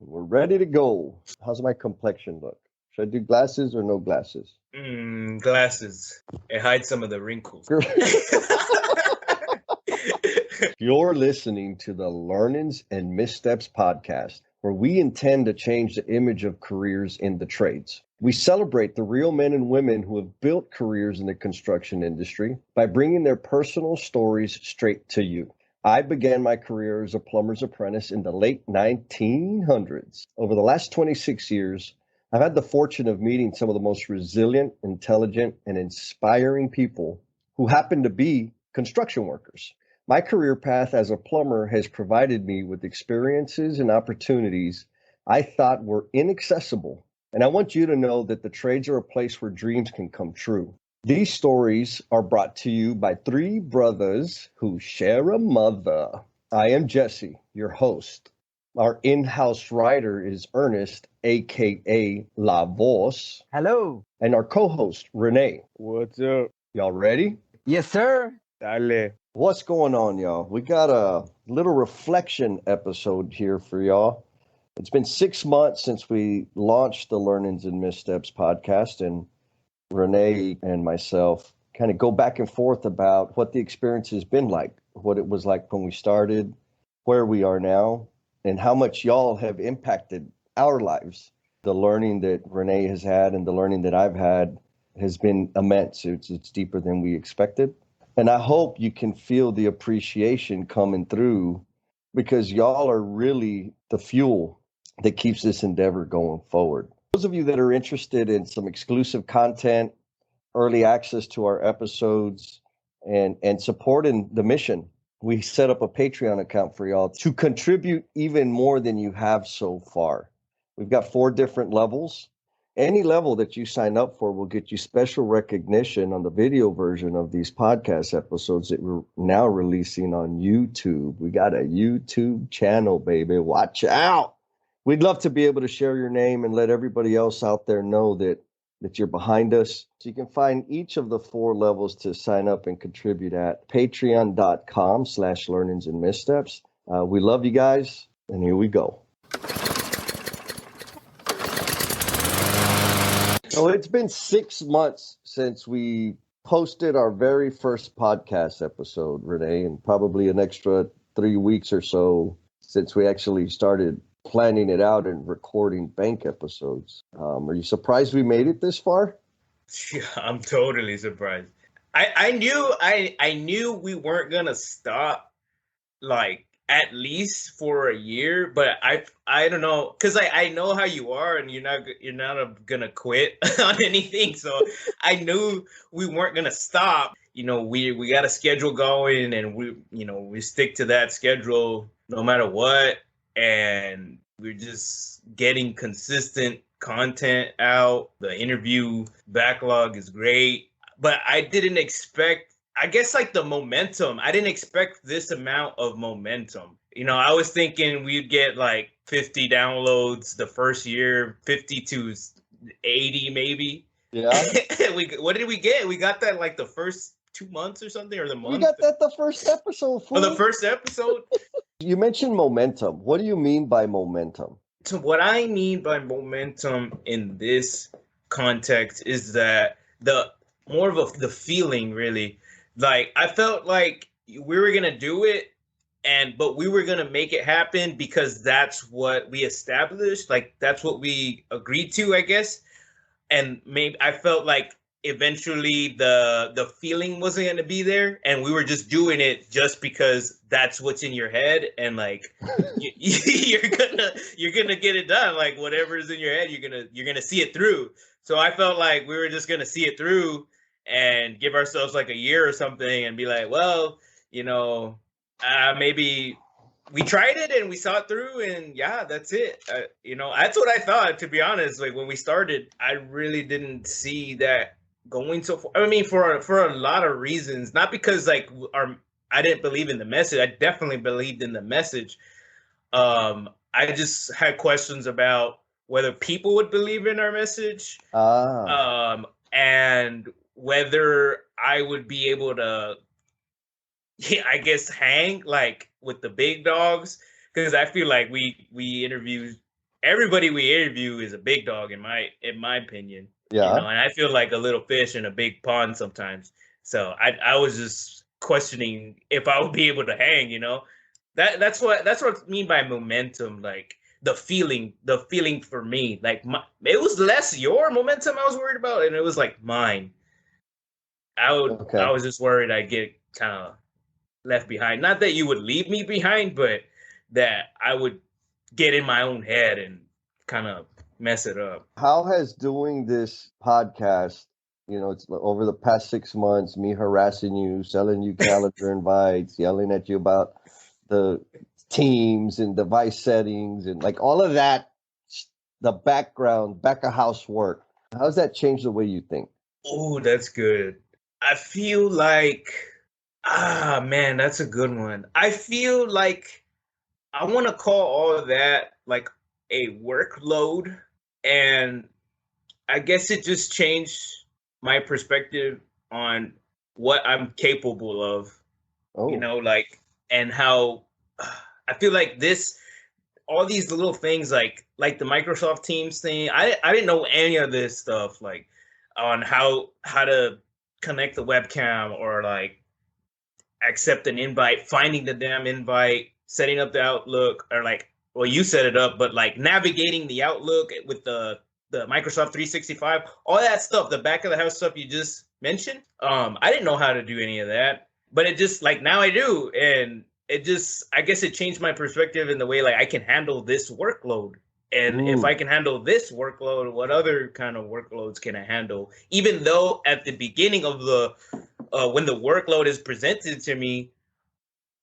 We're ready to go. How's my complexion look? Should I do glasses or no glasses? Glasses. It hides some of the wrinkles. You're listening to the Learnings and Missteps podcast, where we intend to change the image of careers in the trades. We celebrate the real men and women who have built careers in the construction industry by bringing their personal stories straight to you. I began my career as a plumber's apprentice in the late 1900s. Over the last 26 years, I've had the fortune of meeting some of the most resilient, intelligent, and inspiring people who happen to be construction workers. My career path as a plumber has provided me with experiences and opportunities I thought were inaccessible. And I want you to know that the trades are a place where dreams can come true. These stories are brought to you by three brothers who share a mother. I am Jesse, your host. Our in-house writer is Ernest, a.k.a. La Voz. Hello. And our co-host, Rene. What's up? Y'all ready? Yes, sir. Dale. What's going on, y'all? We got a little reflection episode here for y'all. It's been 6 months since we launched the Learnings and Missteps podcast, and Rene and myself kind of go back and forth about what the experience has been like, what it was like when we started, where we are now, and how much y'all have impacted our lives. The learning that Rene has had and the learning that I've had has been immense. It's deeper than we expected. And I hope you can feel the appreciation coming through, because y'all are really the fuel that keeps this endeavor going forward. Those of you that are interested in some exclusive content, early access to our episodes, and supporting the mission, we set up a Patreon account for y'all to contribute even more than you have so far. We've got 4 different levels. Any level that you sign up for will get you special recognition on the video version of these podcast episodes that we're now releasing on YouTube. We got a YouTube channel, baby. Watch out. We'd love to be able to share your name and let everybody else out there know that you're behind us. So you can find each of the 4 levels to sign up and contribute at patreon.com/learnings and missteps. We love you guys, and here we go. So it's been 6 months since we posted our very first podcast episode, Rene, and probably an extra 3 weeks or so since we actually started planning it out and recording bank episodes. Are you surprised we made it this far? Yeah, I'm totally surprised. I knew we weren't gonna stop, like, at least for a year, but I don't know, because I know how you are, and you're not gonna quit on anything. So I knew we weren't gonna stop. We got a schedule going, and we stick to that schedule no matter what. And we're just getting consistent content out. The interview backlog is great, but I didn't expect, I guess, like, the momentum. I didn't expect this amount of momentum. I was thinking we'd get like 50 downloads the first year, 50 to 80 maybe. Yeah. What did we get? We got that like the first 2 months or something, or the month? We got that the first episode. Oh, the first episode? You mentioned momentum. What do you mean by momentum? So what I mean by momentum in this context is that the feeling, really. Like, I felt like we were gonna do it, but we were gonna make it happen because that's what we established. Like, that's what we agreed to, I guess. And maybe I felt like eventually the feeling wasn't going to be there, and we were just doing it just because that's what's in your head, and like you're gonna get it done. Like, whatever is in your head, you're gonna see it through. So I felt like we were just gonna see it through and give ourselves like a year or something and be like, well, maybe we tried it and we saw it through, and yeah, that's it. That's what I thought, to be honest. Like, when we started, I really didn't see that going so far. I mean, for a lot of reasons, not because like I didn't believe in the message. I definitely believed in the message. I just had questions about whether people would believe in our message, and whether I would be able to, I guess, hang like with the big dogs, because I feel like we interviewed everybody we interview is a big dog in my opinion. Yeah. And I feel like a little fish in a big pond sometimes. So I was just questioning if I would be able to hang. That's what I mean by momentum. Like the feeling for me. Like it was less your momentum I was worried about, and it was like mine. I Okay. was just worried I'd get kind of left behind. Not that you would leave me behind, but that I would get in my own head and kind of mess it up. How has doing this podcast, it's over the past 6 months, me harassing you, selling you calendar invites, yelling at you about the teams and device settings and like all of that, the back of house work. How's that changed the way you think? Oh, that's good. I feel like, man, that's a good one. I feel like I want to call all of that like a workload. And I guess it just changed my perspective on what I'm capable of, Oh, like, and how I feel like all these little things, like the Microsoft Teams thing. I didn't know any of this stuff, like on how to connect the webcam or like accept an invite, finding the damn invite, setting up the Outlook, or like, well, you set it up, but like navigating the Outlook with the Microsoft 365, all that stuff, the back of the house stuff you just mentioned. I didn't know how to do any of that, but it just like now I do, and I guess it changed my perspective in the way like I can handle this workload. And if I can handle this workload, what other kind of workloads can I handle? Even though at the beginning of the when the workload is presented to me,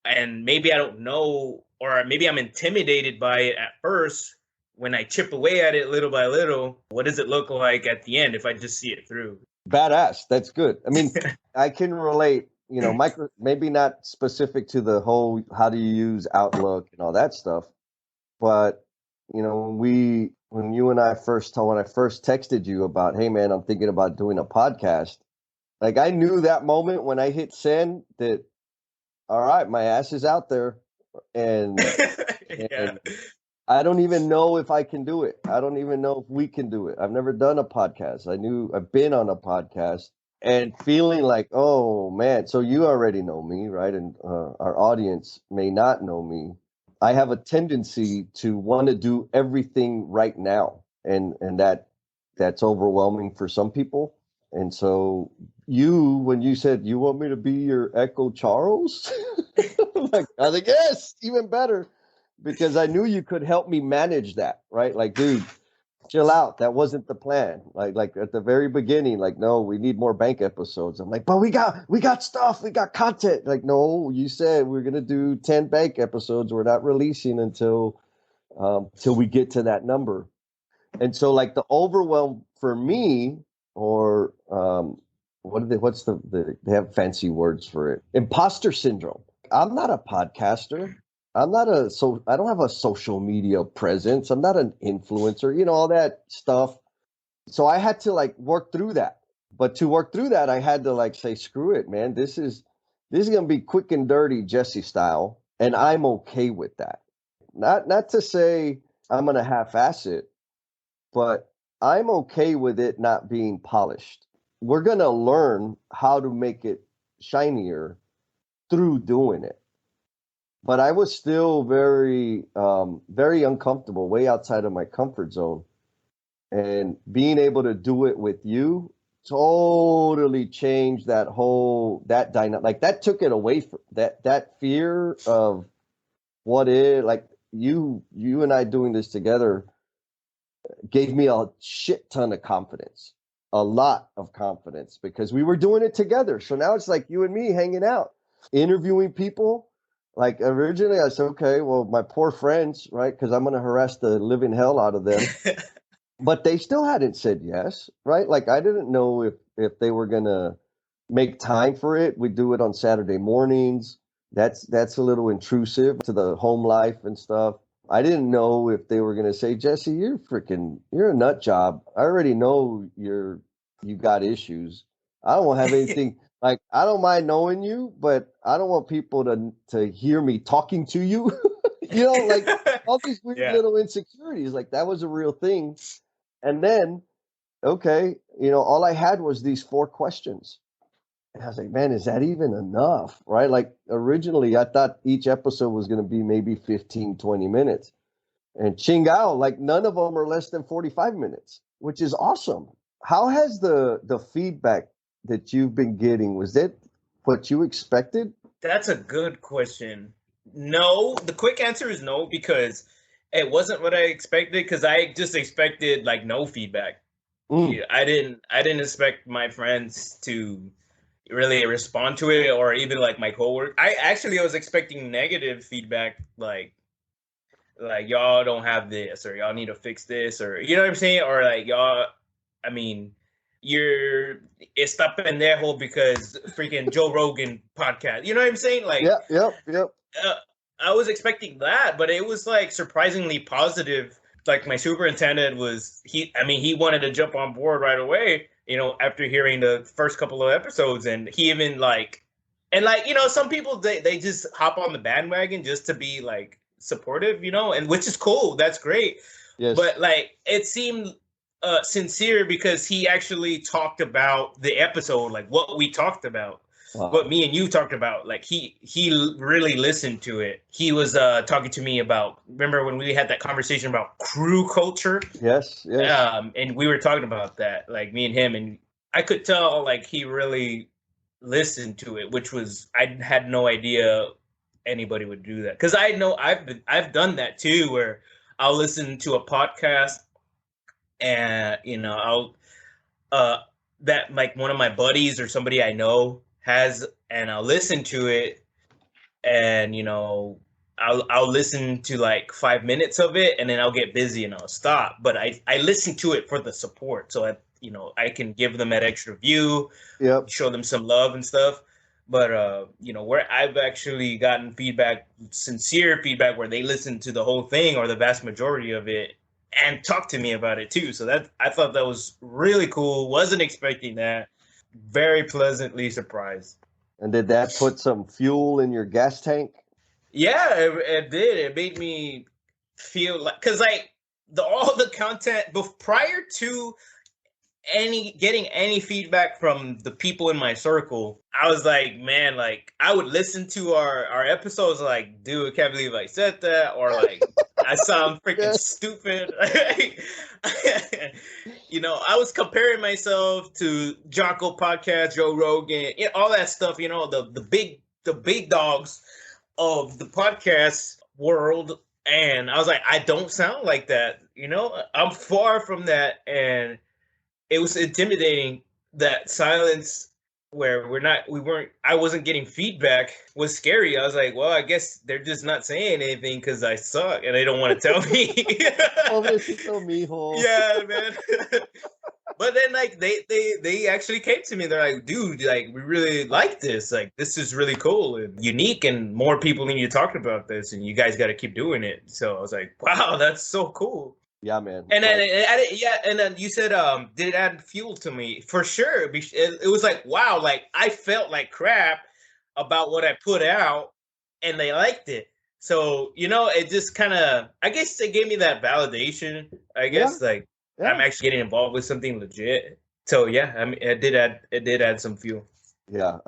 and maybe I don't know, or maybe I'm intimidated by it at first, when I chip away at it little by little, what does it look like at the end if I just see it through? badass. That's good. I mean, I can relate, maybe not specific to the whole how do you use Outlook and all that stuff, but when you and I when I first texted you about, hey man, I'm thinking about doing a podcast, like I knew that moment when I hit send that, all right, my ass is out there, and Yeah. and I don't even know if I can do it. I don't even know if we can do it. I've never done a podcast. I've been on a podcast and feeling like, oh man, so you already know me, right? And our audience may not know me. I have a tendency to want to do everything right now, and that's overwhelming for some people. And so when you said you want me to be your Echo Charles, like I think yes, even better, because I knew you could help me manage that, right? Like, dude, chill out. That wasn't the plan. Like at the very beginning, like, no, we need more bank episodes. I'm like, but we got stuff, we got content. Like, no, you said we're gonna do 10 bank episodes. We're not releasing until till we get to that number. And so like the overwhelm for me, or what's they have fancy words for it. Imposter syndrome. I'm not a podcaster. I don't have a social media presence. I'm not an influencer, all that stuff. So I had to like work through that. But to work through that, I had to like say, screw it, man. This is gonna be quick and dirty Jesse style. And I'm okay with that. Not to say I'm gonna half ass it, but I'm okay with it not being polished. We're gonna learn how to make it shinier through doing it. But I was still very, very uncomfortable, way outside of my comfort zone. And being able to do it with you totally changed that dynamic. Like that took it away from that fear of what is like you and I doing this together gave me a shit ton of confidence, a lot of confidence, because we were doing it together. So now it's like you and me hanging out, interviewing people. Like originally I said, okay, well, my poor friends, right? Because I'm going to harass the living hell out of them. But they still hadn't said yes, right? Like I didn't know if they were going to make time for it. We do it on Saturday mornings. That's a little intrusive to the home life and stuff. I didn't know if they were going to say, Jesse, you're a nut job. I already know you got issues. I don't have anything like, I don't mind knowing you, but I don't want people to hear me talking to you, like all these weird Yeah. little insecurities, like that was a real thing. And then, okay, all I had was these 4 questions. And I was like, man, is that even enough? Right? Like originally I thought each episode was going to be maybe 15, 20 minutes. And Chingao, like none of them are less than 45 minutes, which is awesome. How has the feedback that you've been getting, was that what you expected? That's a good question. No, the quick answer is no, because it wasn't what I expected, because I just expected like no feedback. Mm, I didn't expect my friends to really respond to it, or even like my coworker. I was expecting negative feedback, like y'all don't have this, or y'all need to fix this, or you know what I'm saying, or like y'all, I mean, you're está pendejo because freaking Joe Rogan podcast. You know what I'm saying? Like, yep. uh, I was expecting that, but it was like surprisingly positive. Like my superintendent was he wanted to jump on board right away. After hearing the first couple of episodes, and he even some people they just hop on the bandwagon just to be like supportive, and which is cool. That's great. Yes. But like it seemed sincere, because he actually talked about the episode, like what we talked about, what Wow. me and you talked about. Like he really listened to it. He was talking to me about, remember when we had that conversation about crew culture, Yes. and we were talking about that, like me and him, and I could tell like he really listened to it, which was, I had no idea anybody would do that, because I know I've done that too, where I'll listen to a podcast, and I'll uh that like one of my buddies or somebody I know has, and I'll listen to it, and I'll listen to like 5 minutes of it, and then I'll get busy and I'll stop. But I listen to it for the support, so I can give them that extra view, Yep. show them some love and stuff. But where I've actually gotten feedback, sincere feedback, where they listen to the whole thing or the vast majority of it, and talk to me about it too. So that, I thought that was really cool. Wasn't expecting that. Very pleasantly surprised. And did that put some fuel in your gas tank? Yeah, it did. It made me feel like, because like all the content prior to getting any feedback from the people in my circle, I was like, man, like I would listen to our episodes, like, dude, I can't believe I said that, or like I sound freaking Yes. stupid. I was comparing myself to Jocko podcast, Joe Rogan, all that stuff, the big dogs of the podcast world. And I was like, I don't sound like that. I'm far from that. And it was intimidating. That silence where I wasn't getting feedback was scary. I was like, well, I guess they're just not saying anything because I suck and they don't want to tell me. Pobrecito mijo. Yeah, man. But then like they actually came to me. They're like, dude, like we really like this. Like this is really cool and unique, and more people need to talk about this, and you guys got to keep doing it. So I was like, wow, that's so cool. Yeah, man. And then Like, and then you said, did it add fuel to me? For sure. It was like, wow, like I felt like crap about what I put out, and they liked it. So it just kind of, I guess it gave me that validation. I yeah, guess like I'm yeah. actually getting involved with something legit. So yeah, I mean, it did add some fuel. Yeah,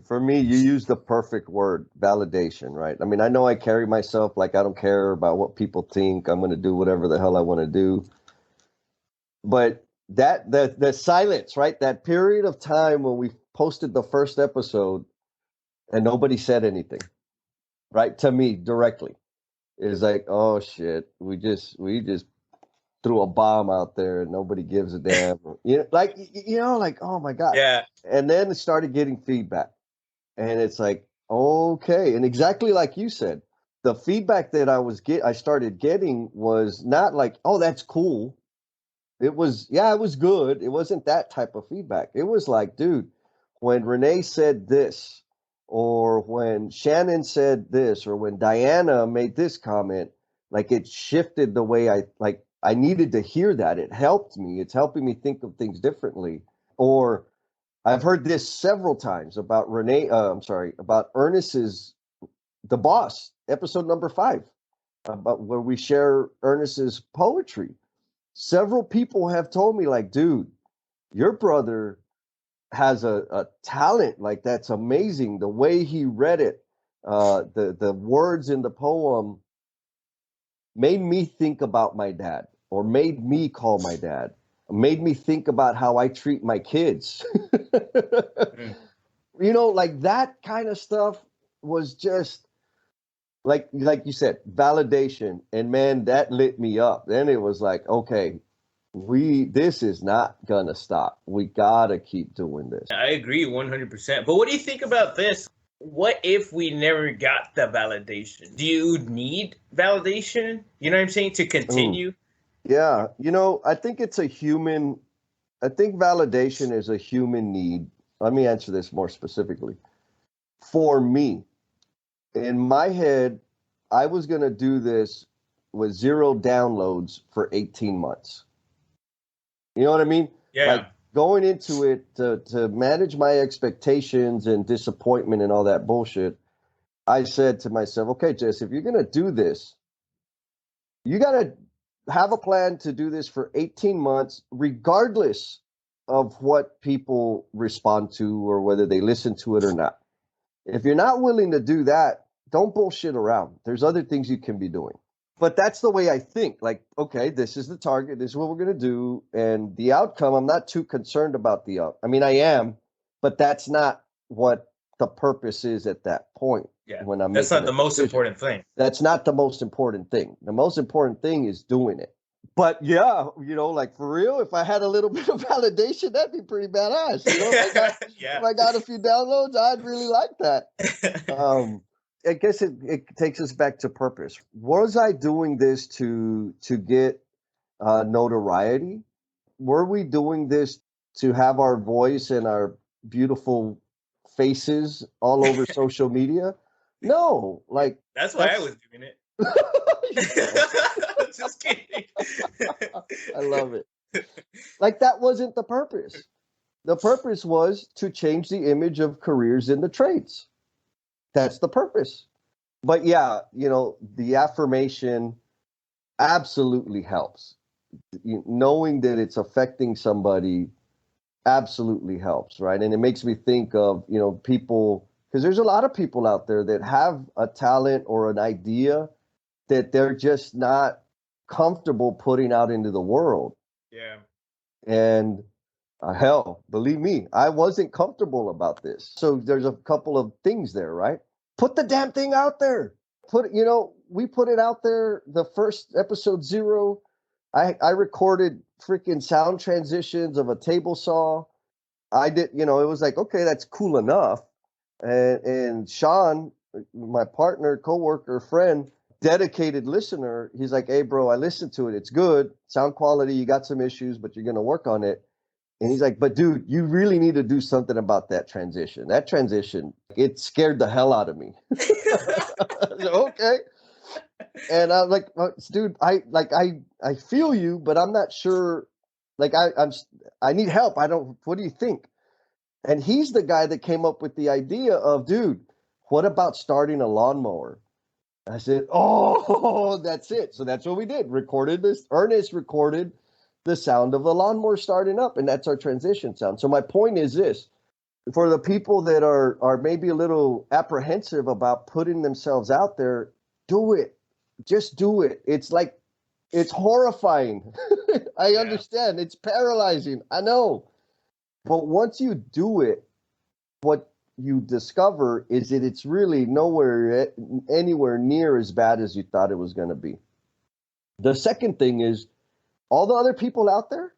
for me, you use the perfect word, validation, right? I mean, I know I carry myself like I don't care about what people think. I'm going to do whatever the hell I want to do. But the silence, right? That period of time when we posted the first episode and nobody said anything, right? To me directly, is like, oh shit, we just threw a bomb out there and nobody gives a damn. Like oh my god. Yeah. And then it started getting feedback. And it's like, okay. And exactly like you said, the feedback that I started getting was not like, oh, that's cool. It was, yeah, it was good. It wasn't that type of feedback. It was like, dude, when Rene said this, or when Shannon said this, or when Diana made this comment, like it shifted the way I needed to hear that. It helped me. It's helping me think of things differently. Or I've heard this several times about about Ernest's The Boss, episode number 5. about where we share Ernest's poetry. Several people have told me, like, dude, your brother has a talent like that's amazing. The way he read it, the words in the poem made me think about my dad, or made me call my dad, made me think about how I treat my kids. Mm. You know, like that kind of stuff was just like you said, validation. And man, that lit me up. Then it was like, okay, this is not gonna stop. We gotta keep doing this. I agree 100%. But what do you think about this? What if we never got the validation? Do you need validation? You know what I'm saying? To continue? Yeah, you know, I think validation is a human need. Let me answer this more specifically. For me, in my head, I was going to do this with 0 downloads for 18 months. You know what I mean? Yeah. Like going into it to manage my expectations and disappointment and all that bullshit. I said to myself, okay, Jess, if you're going to do this, you got to have a plan to do this for 18 months, regardless of what people respond to or whether they listen to it or not. If you're not willing to do that, don't bullshit around. There's other things you can be doing. But that's the way I think. Like, okay, this is the target. This is what we're going to do. And the outcome, I'm not too concerned about the outcome. I mean, I am, but that's not what the purpose is at that point. Yeah. When I'm That's making not the most important thing. That's not the most important thing. The most important thing is doing it. But yeah, you know, like for real, if I had a little bit of validation, that'd be pretty badass. You know, if I got a few downloads, I'd really like that. I guess it takes us back to purpose. Was I doing this to get notoriety? Were we doing this to have our voice and our beautiful faces all over social media? No, like that's why I was doing it. Just kidding. I love it. Like that wasn't the purpose. The purpose was to change the image of careers in the trades. That's the purpose. But yeah, you know, the affirmation absolutely helps. Knowing that it's affecting somebody absolutely helps, right? And it makes me think of, you know, people, because there's a lot of people out there that have a talent or an idea that they're just not comfortable putting out into the world. Yeah. And hell, believe me, I wasn't comfortable about this. So there's a couple of things there, right? Put the damn thing out there. We put it out there. The first episode 0, I recorded freaking sound transitions of a table saw. I did, it was like, okay, that's cool enough. And Sean, my partner, coworker, friend, dedicated listener, he's like, hey, bro, I listened to it. It's good. Sound quality, you got some issues, but you're going to work on it. And he's like, but dude, you really need to do something about that transition. That transition, it scared the hell out of me. Okay. And I'm like, dude, I feel you, but I'm not sure. Like, I need help. What do you think? And he's the guy that came up with the idea of, dude, what about starting a lawnmower? I said, oh, that's it. So that's what we did. Recorded this. Ernest recorded the sound of the lawnmower starting up, and that's our transition sound. So my point is this: for the people that are maybe a little apprehensive about putting themselves out there, do it. Just do it. It's horrifying. I understand. It's paralyzing. I know. But once you do it, what you discover is that it's really anywhere near as bad as you thought it was going to be. The second thing is, all the other people out there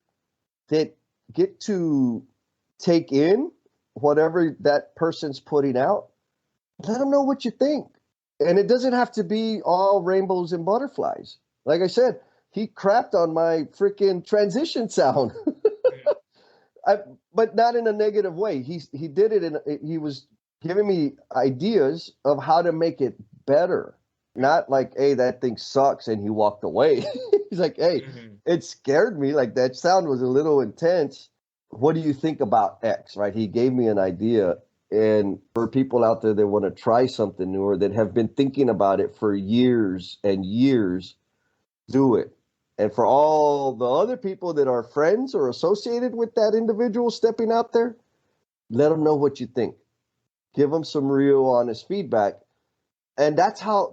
that get to take in whatever that person's putting out, let them know what you think. And it doesn't have to be all rainbows and butterflies. Like I said, he crapped on my freaking transition sound. But not in a negative way. He did it he was giving me ideas of how to make it better. Not like, hey, that thing sucks, and he walked away. He's like, hey, It scared me. Like, that sound was a little intense. What do you think about X, right? He gave me an idea, And for people out there that want to try something new or that have been thinking about it for years and years, do it. And for all the other people that are friends or associated with that individual stepping out there, let them know what you think. Give them some real honest feedback. And that's how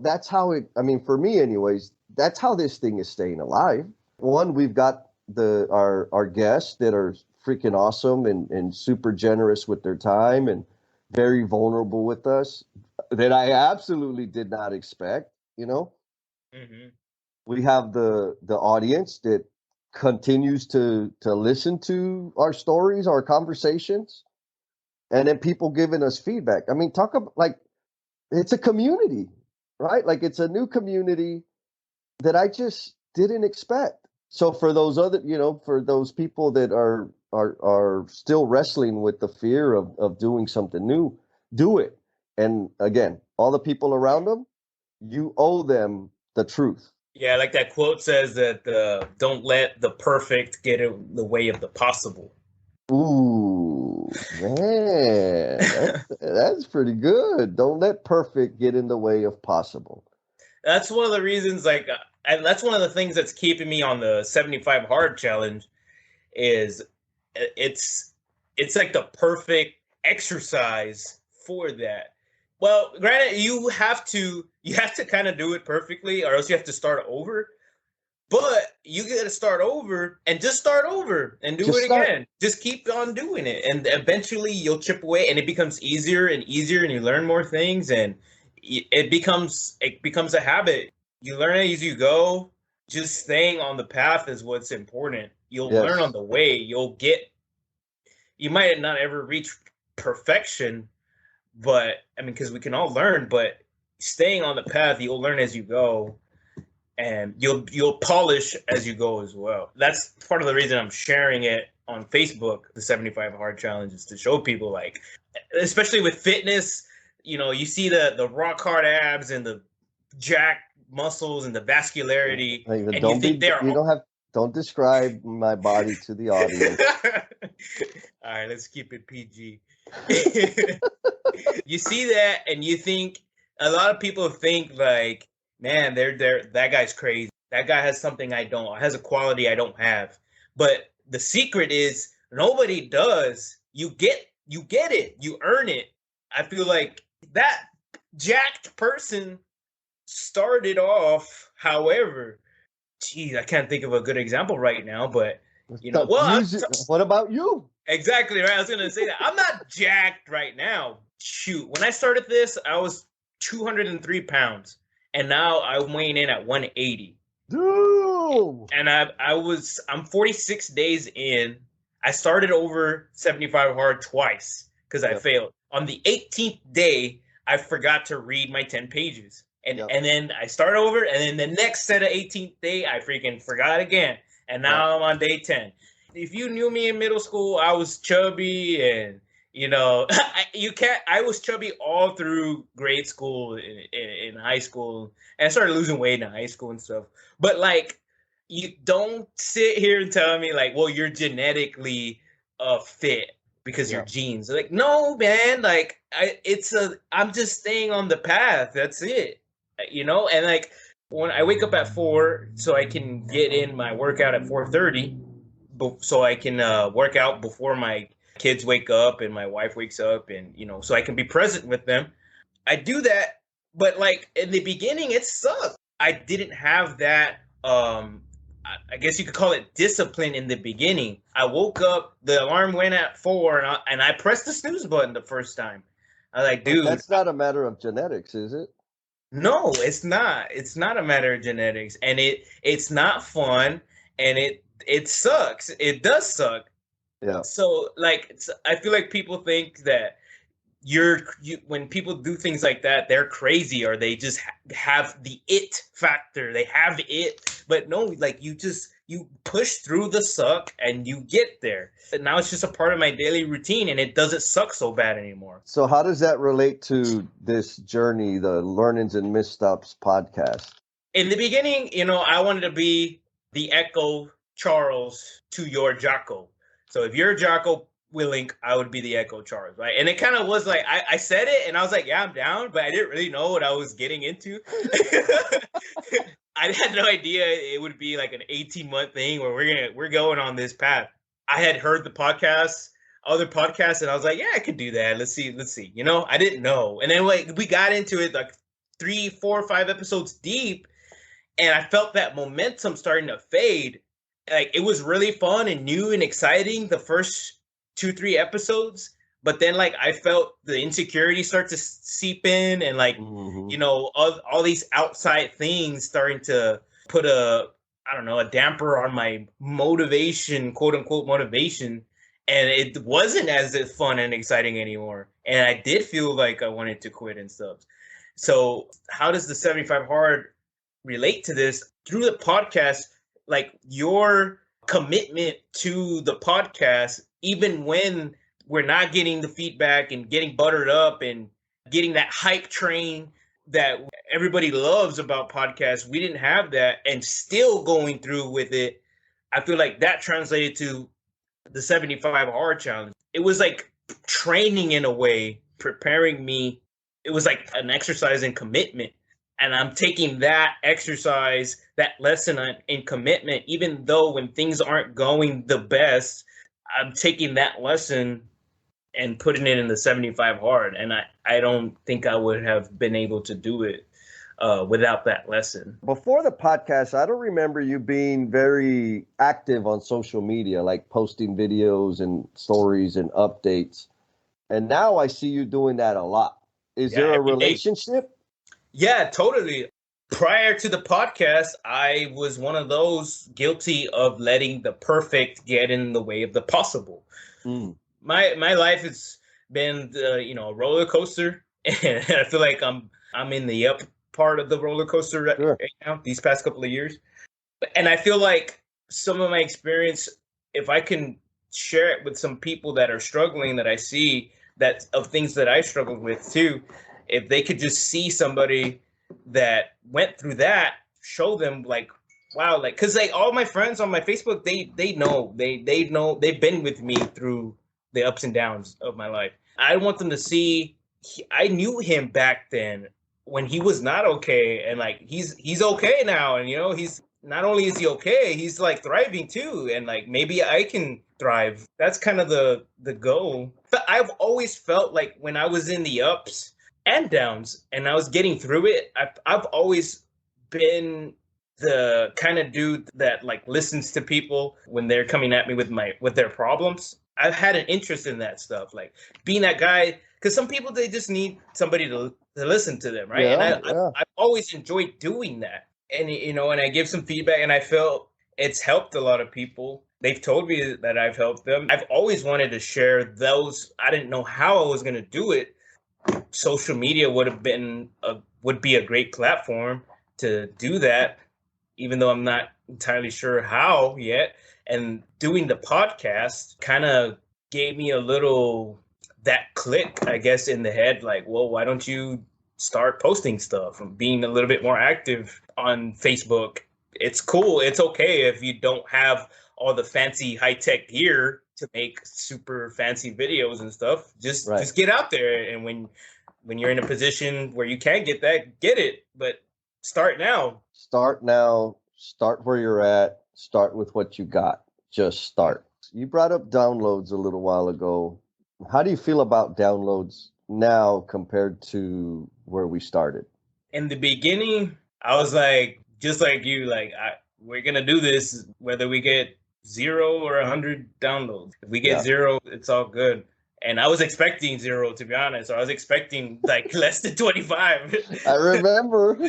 it, I mean, for me anyways, that's how this thing is staying alive. One, we've got our guests that are freaking awesome and super generous with their time and very vulnerable with us that I absolutely did not expect, you know. Mm-hmm. We have the audience that continues to listen to our stories, our conversations, and then people giving us feedback. I mean, talk about like it's a community, right? Like it's a new community that I just didn't expect. So for those other, for those people that are still wrestling with the fear of doing something new, do it. And again, all the people around them, you owe them the truth. Yeah, like that quote says that don't let the perfect get in the way of the possible. Ooh, man, that's pretty good. Don't let perfect get in the way of possible. That's one of the reasons, like, and that's one of the things that's keeping me on the 75 hard challenge is it's it's like the perfect exercise for that. Well, granted, you have to kind of do it perfectly, or else you have to start over. But you got to start over and just start over and do Just it start. again. Just keep on doing it, and eventually you'll chip away, and it becomes easier and easier, and you learn more things, and it becomes a habit. You learn it as you go. Just staying on the path is what's important. You'll learn on Yes. the way. You might not ever reach perfection, but I mean, because we can all learn, but staying on the path, you'll learn as you go, and you'll polish as you go as well. That's part of the reason I'm sharing it on Facebook, the 75 hard challenge, is to show people, like, especially with fitness, you see the rock hard abs and the jack muscles and the vascularity, Like, and you think they're don't describe my body to the audience. all right, let's keep it PG. You see that and you think, a lot of people think like, man, that guy's crazy. That guy has something I don't, has a quality I don't have. But the secret is nobody does. You get it. You earn it. I feel like that jacked person started off, however, geez, I can't think of a good example right now, but What about you? exactly right. I was gonna say that I'm not jacked right now. Shoot, when I started this, I was 203 pounds, and now I'm weighing in at 180. Dude. And I'm 46 days in. I started over 75 hard twice because I Yep. failed. On the 18th day, I forgot to read my 10 pages. And then I start over, and then the next set of 18th day, I freaking forgot again. And now I'm on day 10. If you knew me in middle school, I was chubby, and I was chubby all through grade school, in high school, and I started losing weight in high school and stuff. But like, you don't sit here and tell me like, well, you're genetically fit because your genes. Like, no, man. Like, I'm just staying on the path. That's it. And like, when I wake up at 4, so I can get in my workout at 4:30, so I can work out before my kids wake up and my wife wakes up, and so I can be present with them. I do that, but like in the beginning, it sucked. I didn't have that. I guess you could call it discipline in the beginning. I woke up, the alarm went at 4, and I pressed the snooze button the first time. I was like, But dude, that's not a matter of genetics, is it? no, it's not. It's not a matter of genetics, and it's not fun, and it sucks. It does suck. Yeah. So like, I feel like people think that when people do things like that, they're crazy, or they just have the it factor. They have it, but no, like, you push through the suck and you get there. And now it's just a part of my daily routine, and it doesn't suck so bad anymore. So how does that relate to this journey, the Learnings and Missteps podcast? In the beginning, I wanted to be the Echo Charles to your Jocko. So if you're Jocko, willing, I would be the Echo Charles, right? And it kind of was like I said it, and I was like, yeah, I'm down, but I didn't really know what I was getting into. I had no idea it would be like an 18-month thing where we're going on this path. I had heard the podcast, other podcasts, and I was like, yeah, I could do that. Let's see. You know, I didn't know, and then like we got into it like 3, 4, 5 episodes deep, and I felt that momentum starting to fade. Like it was really fun and new and exciting the first 2, 3 episodes, but then like I felt the insecurity start to seep in, and like you know all these outside things starting to put I don't know, a damper on my motivation, quote unquote motivation, and it wasn't as fun and exciting anymore, and I did feel like I wanted to quit and stuff. So how does the 75 hard relate to this? Through the podcast, like your commitment to the podcast, even when we're not getting the feedback and getting buttered up and getting that hype train that everybody loves about podcasts, we didn't have that, and still going through with it. I feel like that translated to the 75 hard challenge. It was like training in a way, preparing me. It was like an exercise in commitment. And I'm taking that exercise, that lesson in commitment, even though when things aren't going the best, I'm taking that lesson and putting it in the 75 hard. And I don't think I would have been able to do it without that lesson. Before the podcast, I don't remember you being very active on social media, like posting videos and stories and updates. And now I see you doing that a lot. Is there a relationship? Yeah, totally. Prior to the podcast, I was one of those guilty of letting the perfect get in the way of the possible. My life has been a roller coaster, and I feel like I'm in the up part of the roller coaster right now these past couple of years. And I feel like some of my experience, if I can share it with some people that are struggling, that I see that of things that I struggled with too, if they could just see somebody that went through that, show them like, wow, like, because like all my friends on my Facebook, they know they've been with me through the ups and downs of my life. I want them to see I knew him back then when he was not okay, and like he's okay now, and you know he's not only is he okay, he's like thriving too, and like maybe I can thrive. That's kind of the goal. But I've always felt like when I was in the ups and downs and I was getting through it, I've always been the kind of dude that like listens to people when they're coming at me with their problems. I've had an interest in that stuff, like being that guy, because some people, they just need somebody to listen to them, right? Yeah, and I've always enjoyed doing that, and and I give some feedback, and I felt it's helped a lot of people. They've told me that I've helped them. I've always wanted to share those. I didn't know how I was going to do it. Social media would be a great platform to do that, even though I'm not entirely sure how yet. And doing the podcast kind of gave me a little that click, I guess, in the head, like, well, why don't you start posting stuff and being a little bit more active on Facebook? It's cool. It's okay if you don't have all the fancy high-tech gear to make super fancy videos and stuff. Just get out there, and when you're in a position where you can get that, get it. But start now. Start now. Start where you're at. Start with what you got. Just start. You brought up downloads a little while ago. How do you feel about downloads now compared to where we started? In the beginning, I was like, just like you, like we're gonna do this whether we get 0 or 100 downloads. If we get 0, it's all good. And I was expecting 0, to be honest. I was expecting like less than 25. I remember.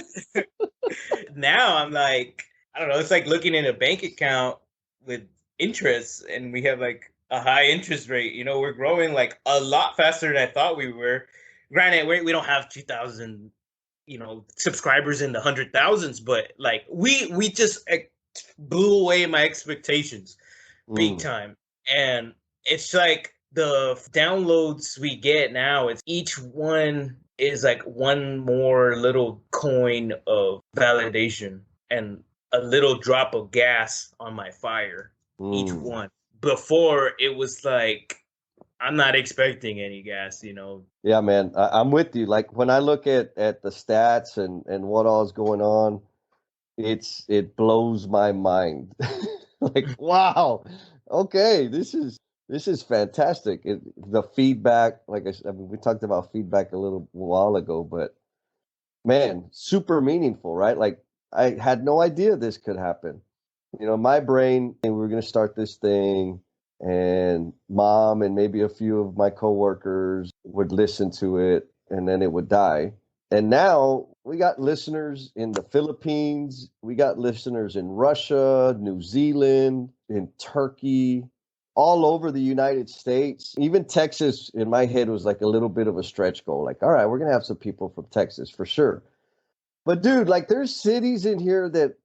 Now I'm like, I don't know. It's like looking in a bank account with interest, and we have like a high interest rate. You know, we're growing like a lot faster than I thought we were. Granted, we don't have 2,000, subscribers in the 100,000s, but like we just blew away my expectations big time. And it's like the downloads we get now, it's each one is like one more little coin of validation and a little drop of gas on my fire. Each one. Before, it was like I'm not expecting any gas, you know. Yeah, man, I'm with you. Like when I look at the stats and what all is going on, it blows my mind. Like, wow, okay, this is fantastic. The feedback, like I mean, we talked about feedback a little while ago, but man, super meaningful, right? Like I had no idea this could happen. My brain, and we were going to start this thing, and mom and maybe a few of my coworkers would listen to it, and then it would die. And now we got listeners in the Philippines, we got listeners in Russia, New Zealand, in Turkey, all over the United States. Even Texas, in my head, was like a little bit of a stretch goal. Like, all right, we're going to have some people from Texas for sure. But dude, like there's cities in here that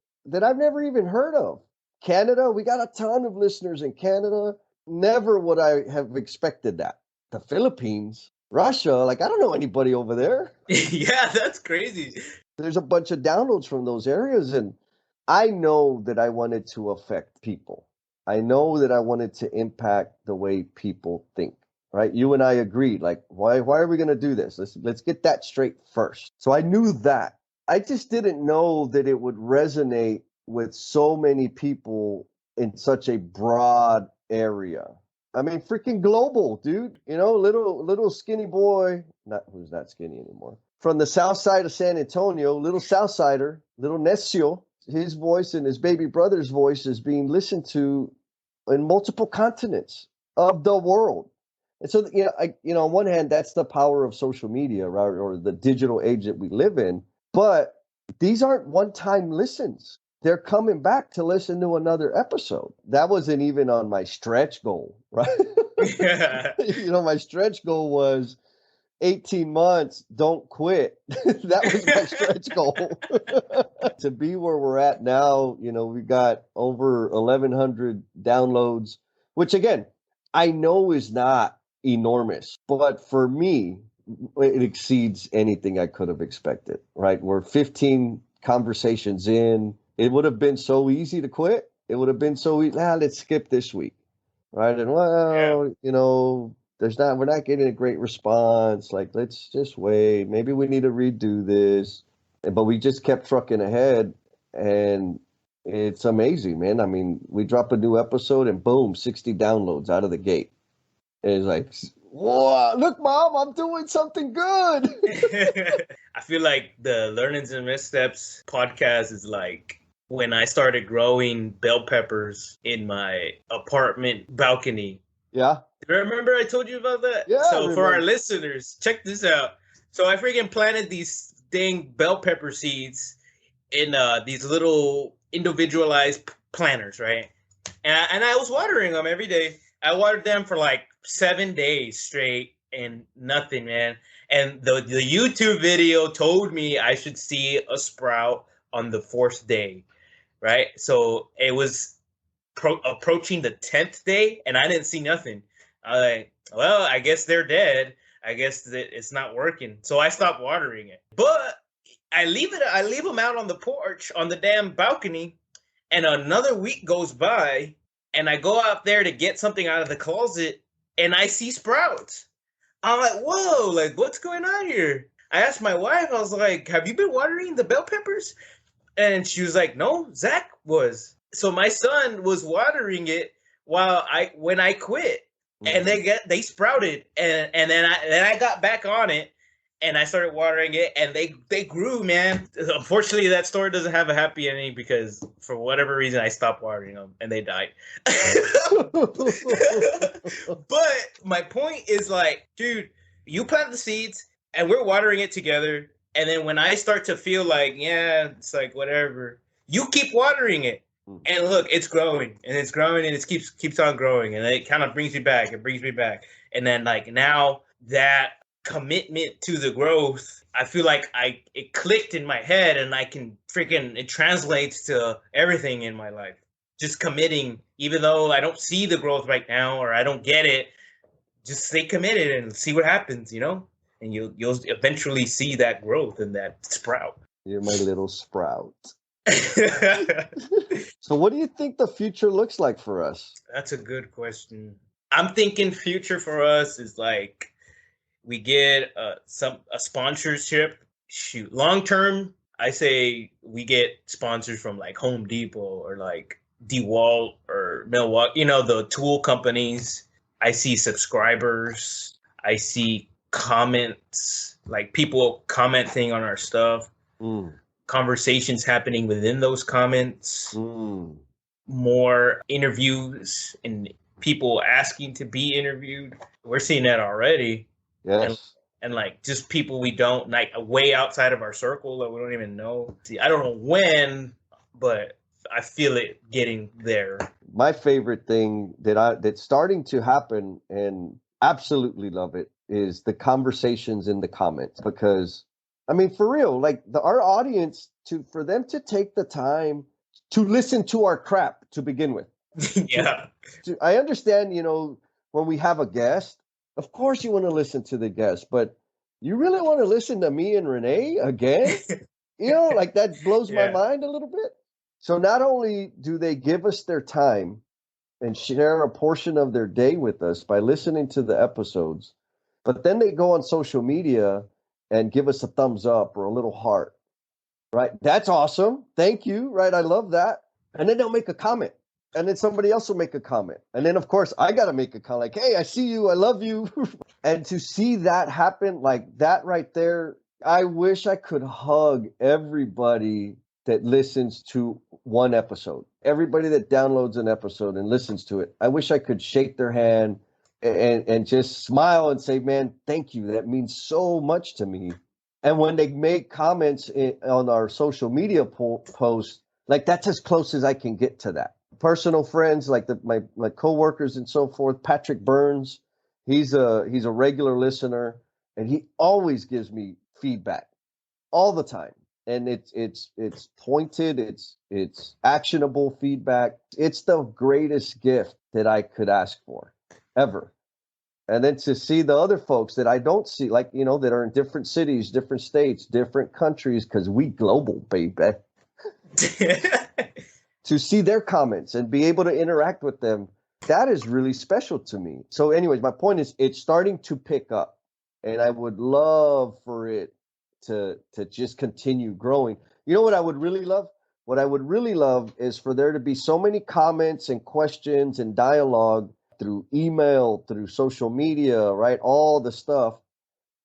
I've never even heard of. Canada, we got a ton of listeners in Canada. Never would I have expected that. The Philippines, Russia, like I don't know anybody over there. Yeah, that's crazy. There's a bunch of downloads from those areas, and I know that I wanted to affect people. I know that I wanted to impact the way people think. Right? You and I agreed. Like, why are we going to do this? Let's get that straight first. So I knew that. I just didn't know that it would resonate with so many people in such a broad area. I mean, freaking global, dude. Little skinny boy, not who's not skinny anymore. From the south side of San Antonio, little south sider, little Necio, his voice and his baby brother's voice is being listened to in multiple continents of the world. And so, on one hand, that's the power of social media, right, or the digital age that we live in. But these aren't one-time listens. They're coming back to listen to another episode. That wasn't even on my stretch goal, right? Yeah. My stretch goal was 18 months, don't quit. That was my stretch goal. To be where we're at now, we got over 1,100 downloads, which again, I know is not enormous, but for me, it exceeds anything I could have expected, right? We're 15 conversations in. It would have been so easy to quit. It would have been so easy. Let's skip this week, right? And we're not getting a great response. Like, let's just wait. Maybe we need to redo this. But we just kept trucking ahead, and it's amazing, man. I mean, we drop a new episode and boom, 60 downloads out of the gate. And it's like, whoa, look, Mom, I'm doing something good. I feel like the Learnings and Missteps podcast is like when I started growing bell peppers in my apartment balcony. Yeah. Remember I told you about that? Yeah. So for our listeners, check this out. So I freaking planted these dang bell pepper seeds in these little individualized planters, right? And I was watering them every day. I watered them for like 7 days straight and nothing, man. And the YouTube video told me I should see a sprout on the 4th day, right? So it was approaching the 10th day and I didn't see nothing. I was like, well, I guess they're dead. I guess that it's not working. So I stopped watering it. But I leave them out on the porch on the damn balcony, and another week goes by and I go out there to get something out of the closet and I see sprouts. I'm like, whoa, like what's going on here? I asked my wife, I was like, have you been watering the bell peppers? And she was like, no, Zach was. So my son was watering it when I quit. And they sprouted, and then I got back on it, and I started watering it, and they grew, man. Unfortunately, that story doesn't have a happy ending because for whatever reason I stopped watering them and they died. But my point is like, dude, you plant the seeds and we're watering it together, and then when I start to feel like, yeah, it's like whatever, you keep watering it. And look, it's growing and it keeps on growing, and it kind of brings me back. It brings me back. And then like now that commitment to the growth, I feel like it clicked in my head, and it translates to everything in my life. Just committing, even though I don't see the growth right now or I don't get it, just stay committed and see what happens, and you'll eventually see that growth and that sprout. You're my little sprout. So what do you think the future looks like for us? That's a good question. I'm thinking future for us is like we get a sponsorship. Shoot, long term, I say we get sponsors from like Home Depot or like DeWalt or Milwaukee. You know, the tool companies. I see subscribers. I see comments, like people commenting on our stuff. Conversations happening within those comments. More interviews and people asking to be interviewed. We're seeing that already. Yes. And like just people we don't like way outside of our circle that we don't even know. See, I don't know when, but I feel it getting there. My favorite thing that's starting to happen, and absolutely love it, is the conversations in the comments. Because I mean, for real, like our audience, for them to take the time to listen to our crap to begin with. Yeah. I understand, when we have a guest, of course you want to listen to the guest, but you really want to listen to me and Rene again? Like that blows my mind a little bit. So not only do they give us their time and share a portion of their day with us by listening to the episodes, but then they go on social media and give us a thumbs up or a little heart, right? That's awesome. Thank you, right? I love that. And then they'll make a comment. And then somebody else will make a comment. And then, of course, I got to make a comment like, hey, I see you. I love you. And to see that happen, like that right there, I wish I could hug everybody that listens to one episode. Everybody that downloads an episode and listens to it. I wish I could shake their hand and just smile and say, man, thank you. That means so much to me. And when they make comments on our social media posts, like that's as close as I can get to that. Personal friends like my coworkers and so forth. Patrick Burns, he's a regular listener, and he always gives me feedback all the time. And it's pointed, it's actionable feedback. It's the greatest gift that I could ask for ever. And then to see the other folks that I don't see, like, that are in different cities, different states, different countries, because we global, baby. To see their comments and be able to interact with them, that is really special to me. So anyways, my point is it's starting to pick up, and I would love for it to just continue growing. You know what I would really love? What I would really love is for there to be so many comments and questions and dialogue through email, through social media, right? All the stuff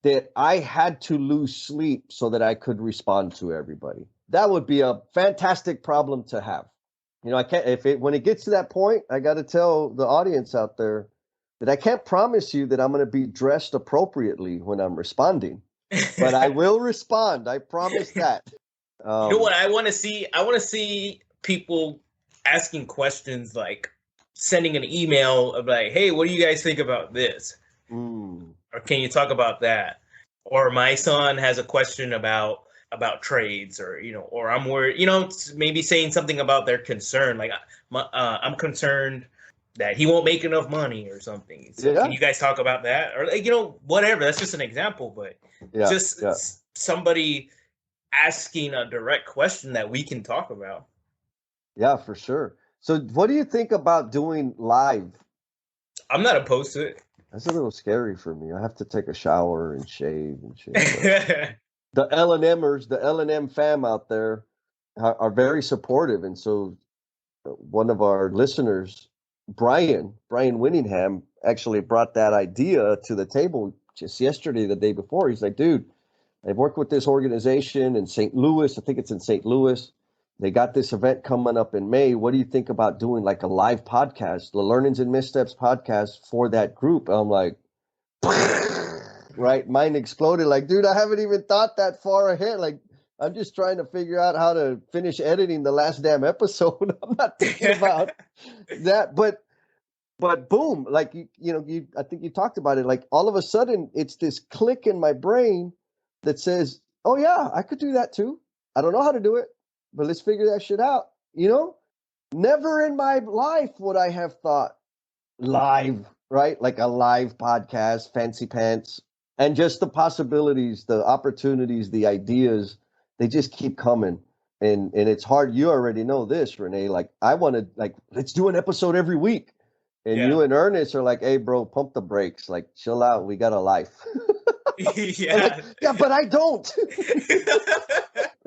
that I had to lose sleep so that I could respond to everybody. That would be a fantastic problem to have. I can't, when it gets to that point, I got to tell the audience out there that I can't promise you that I'm going to be dressed appropriately when I'm responding, but I will respond. I promise that. You know what I want to see? I want to see people asking questions, like sending an email of like, hey, what do you guys think about this? Or can you talk about that? Or my son has a question about trades, or or I'm worried, maybe saying something about their concern, like I'm concerned that he won't make enough money or something. So can you guys talk about that? Or like, whatever. That's just an example, but somebody asking a direct question that we can talk about. Yeah, for sure. So what do you think about doing live? I'm not opposed to it. That's a little scary for me. I have to take a shower and shave and shit. The L&Mers, the L&M fam out there are very supportive. And so one of our listeners, Brian Winningham, actually brought that idea to the table just yesterday, the day before. He's like, dude, I've worked with this organization in St. Louis. I think it's in St. Louis. They got this event coming up in May. What do you think about doing like a live podcast, the Learnings and Missteps podcast for that group? I'm like, right? Mine exploded. Like, dude, I haven't even thought that far ahead. Like, I'm just trying to figure out how to finish editing the last damn episode. I'm not thinking about that. But boom, like, I think you talked about it. Like, all of a sudden, it's this click in my brain that says, oh, yeah, I could do that too. I don't know how to do it, but let's figure that shit out. Never in my life would I have thought live, right? Like a live podcast, fancy pants, and just the possibilities, the opportunities, the ideas, they just keep coming. And it's hard. You already know this, Rene. Like, I want to, like, let's do an episode every week. And Yeah. you and Ernest are like, hey, bro, pump the brakes. Like, chill out. We got a life. I'm like, Yeah. yeah, but I don't.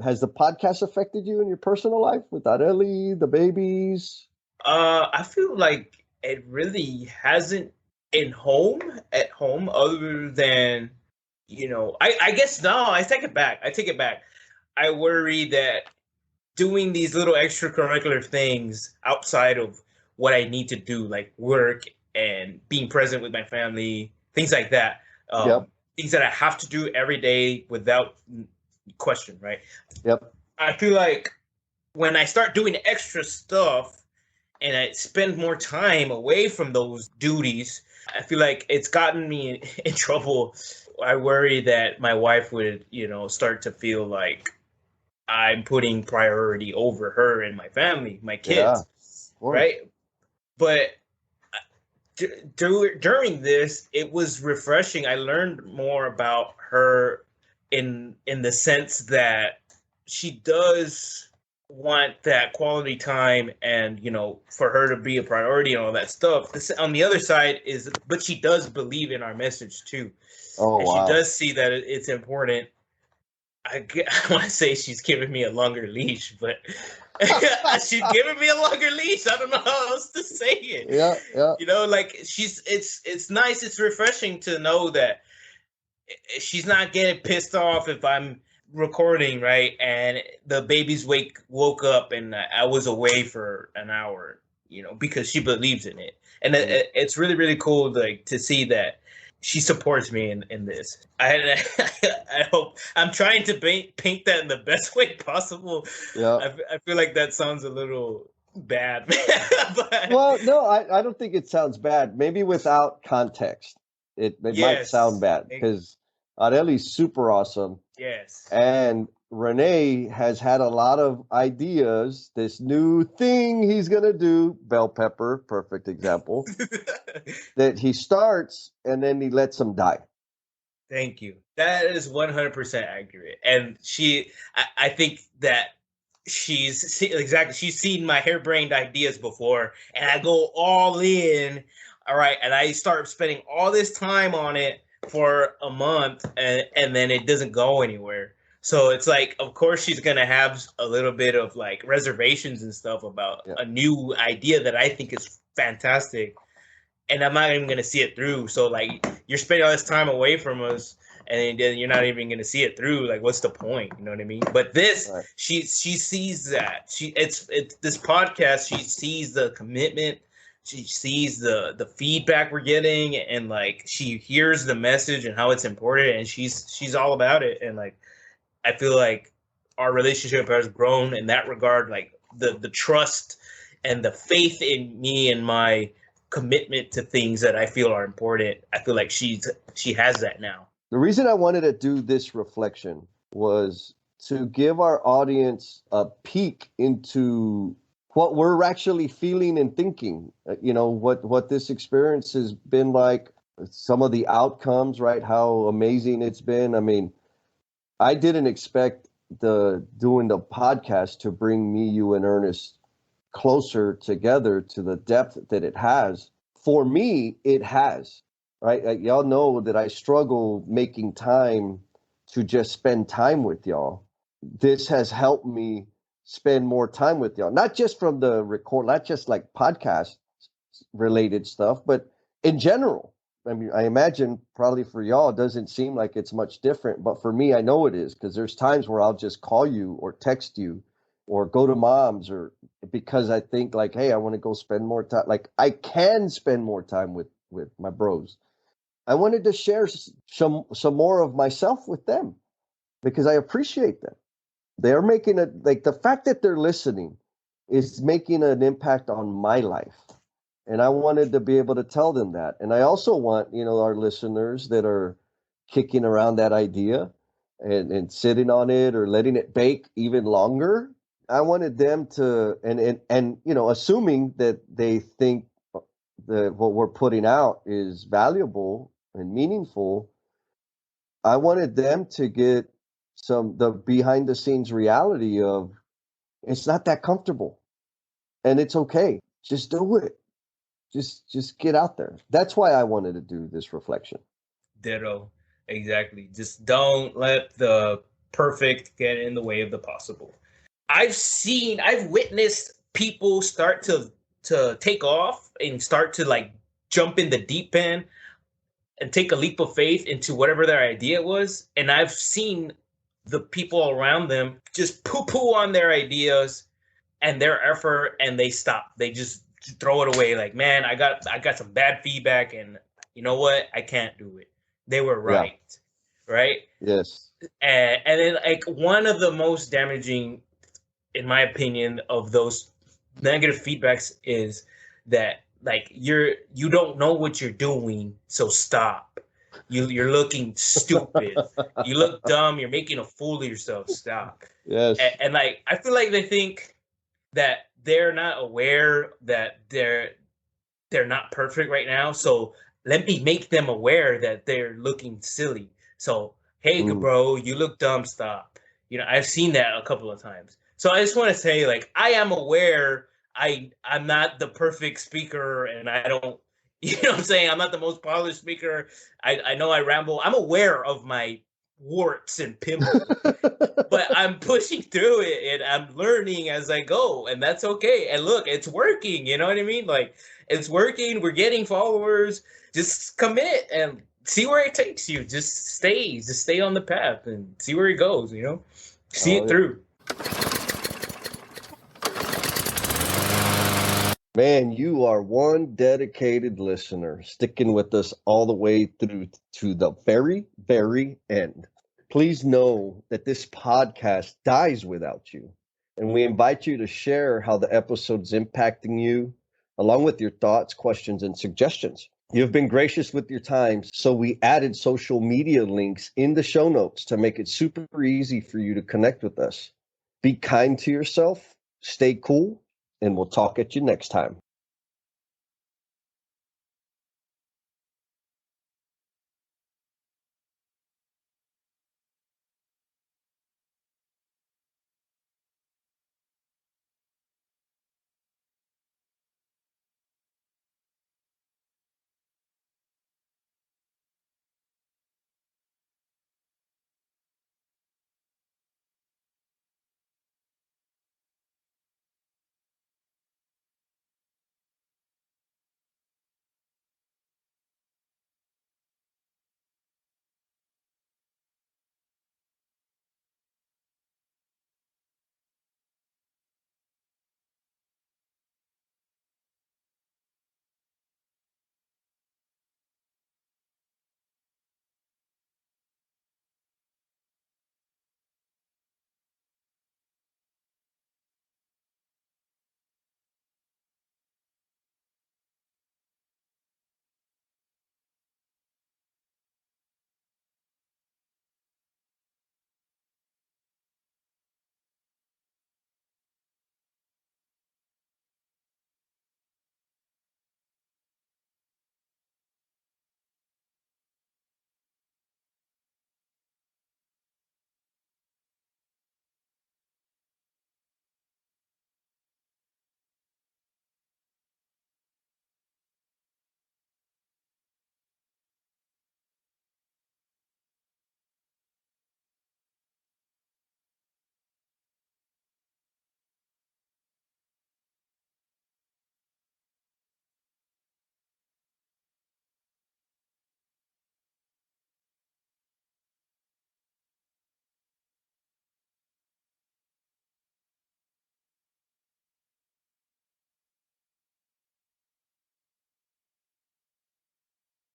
Has the podcast affected you in your personal life without Ellie, the babies? I feel like it really hasn't at home, other than, I guess no, I take it back. I take it back. I worry that doing these little extracurricular things outside of what I need to do, like work and being present with my family, things like that, Yep. things that I have to do every day without question, right? Yep. I feel like when I start doing extra stuff and I spend more time away from those duties, I feel like it's gotten me in trouble. I worry that my wife would, start to feel like I'm putting priority over her and my family, my Yeah. kids, Of course. right? But during this, it was refreshing. I learned more about her in the sense that she does want that quality time, and for her to be a priority and all that stuff. This, on the other side, is, but she does believe in our message too, Oh, and she wow. does see that it's important. I want to say she's giving me a longer leash, but she's giving me a longer leash. I don't know how else to say it. Yeah. Yeah. Like it's nice, it's refreshing to know that she's not getting pissed off if I'm recording, right, and the babies woke up and I was away for an hour, because she believes in it, and Mm. it's really really cool, like, to see that she supports me in this. I hope I'm trying to paint that in the best way possible. Yeah. I feel like that sounds a little bad, but Well, no, I don't think it sounds bad. Maybe without context, it might sound yes, bad because Areli's super awesome. yes. And Rene has had a lot of ideas. This new thing he's going to do, bell pepper, perfect example, that he starts and then he lets them die. Thank you. That is 100% accurate. And I think that exactly, she's seen my harebrained ideas before, and I go all in. All right. And I start spending all this time on it for a month, and then it doesn't go anywhere. So it's like, of course, she's going to have a little bit of like reservations and stuff about Yeah. a new idea that I think is fantastic, and I'm not even gonna see it through. So like, you're spending all this time away from us, and then you're not even gonna see it through. Like, what's the point? You know what I mean? But this, Right. she sees that it's this podcast. She sees the commitment. She sees the feedback we're getting, and like she hears the message and how it's important, and she's all about it. And like, I feel like our relationship has grown in that regard. Like the trust and the faith in me and my commitment to things that I feel are important. I feel like she has that now. The reason I wanted to do this reflection was to give our audience a peek into what we're actually feeling and thinking. What this experience has been like, some of the outcomes, right? How amazing it's been. I mean, I didn't expect doing the podcast to bring me, you, and Ernest closer together to the depth that it has. For me, it has, right? Y'all know that I struggle making time to just spend time with y'all. This has helped me spend more time with y'all, not just from the record, not just like podcast related stuff, but in general. I mean, I imagine probably for y'all, it doesn't seem like it's much different, but for me, I know it is, because there's times where I'll just call you or text you or go to mom's, or because I think like, hey, I want to go spend more time. Like, I can spend more time with my bros. I wanted to share some more of myself with them because I appreciate them. They're making like the fact that they're listening is making an impact on my life. And I wanted to be able to tell them that. And I also want, our listeners that are kicking around that idea and sitting on it or letting it bake even longer. I wanted them to, and assuming that they think that what we're putting out is valuable and meaningful, I wanted them to get the behind the scenes reality of, it's not that comfortable and it's okay. Just do it. just get out there. That's why I wanted to do this reflection. Ditto. Exactly. Just don't let the perfect get in the way of the possible. I've witnessed people start to take off and start to like jump in the deep end and take a leap of faith into whatever their idea was. And I've seen the people around them just poo-poo on their ideas and their effort, and they stop. They just throw it away. Like, man, I got some bad feedback, and you know what? I can't do it. They were right, right? Yes. And then, like, one of the most damaging, in my opinion, of those negative feedbacks is that, like, you don't know what you're doing, so stop. You're looking stupid. You look dumb. You're making a fool of yourself. Stop. Yes. And like, I feel like they think that they're not aware that they're not perfect right now. So let me make them aware that they're looking silly. So, hey, bro, you look dumb. Stop. You know, I've seen that a couple of times. So I just want to say, like, I am aware I'm not the perfect speaker, and I don't, you know what I'm saying? I'm not the most polished speaker. I know I ramble. I'm aware of my warts and pimples, but I'm pushing through it, and I'm learning as I go, and that's okay. And look, it's working. You know what I mean? Like, it's working. We're getting followers. Just commit and see where it takes you. Just stay on the path and see where it goes. You know, see it through. Man, you are one dedicated listener, sticking with us all the way through to the very, very end. Please know that this podcast dies without you, and we invite you to share how the episode's impacting you, along with your thoughts, questions, and suggestions. You've been gracious with your time, so we added social media links in the show notes to make it super easy for you to connect with us. Be kind to yourself, stay cool, and we'll talk at you next time.